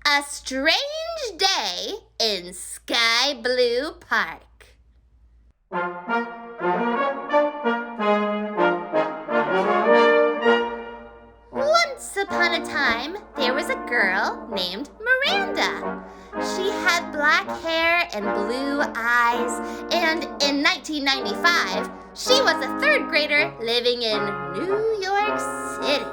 A strange day in Sky Blue Park. Once upon a time, there was a girl named Miranda. She had black hair and blue eyes, and in 1995, she was a third grader living in New York City.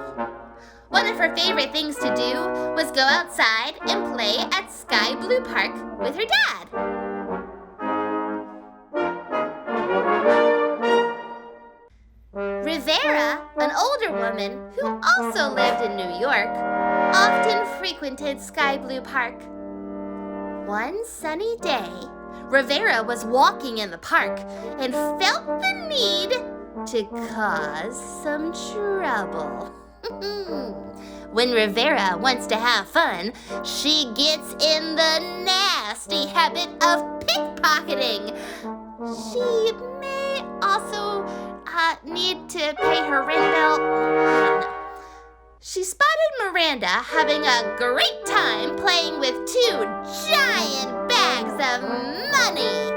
One of her favorite things to do was go outside and play at Sky Blue Park with her dad. Rivera, an older woman who also lived in New York, often frequented Sky Blue Park. One sunny day, Rivera was walking in the park and felt the need to cause some trouble. When Rivera wants to have fun, she gets in the nasty habit of pickpocketing. She may also need to pay her rent bill. I don't know. She spotted Miranda having a great time playing with 2 giant bags of money.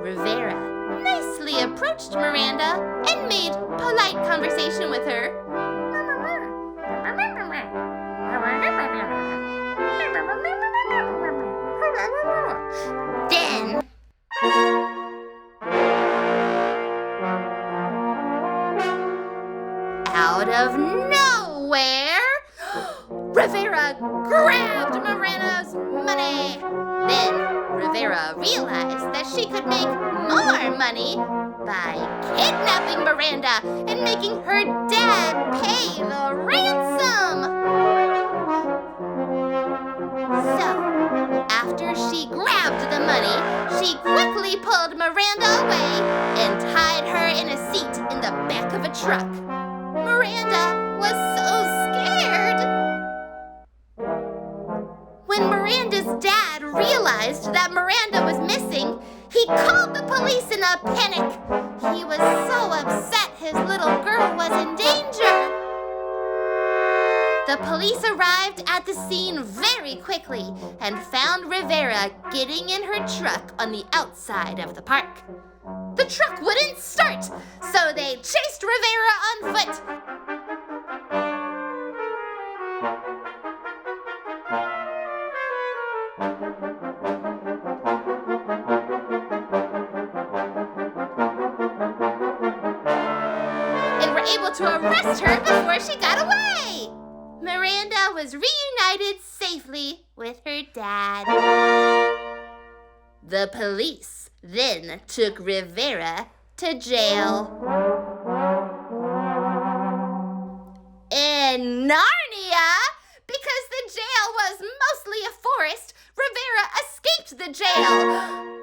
Rivera nicely approached Miranda and made polite conversation with her. Then, out of nowhere, Rivera grabbed Miranda's money. Then Rivera realized that she could make more money by kidnapping Miranda and making her dad pay the ransom. So, after she grabbed the money, she quickly pulled Miranda away and tied her in a seat in the back of a truck. Miranda was so scared. When Miranda's dad realized that Miranda was missing, he called the police in a panic. He was so upset his little girl was in danger. The police arrived at the scene very quickly and found Rivera getting in her truck on the outside of the park. The truck wouldn't start, so they chased Rivera on foot. And were able to arrest her before she got away. Miranda was reunited safely with her dad. The police then took Rivera to jail. In Narnia, because the jail was mostly a forest, Rivera escaped the jail.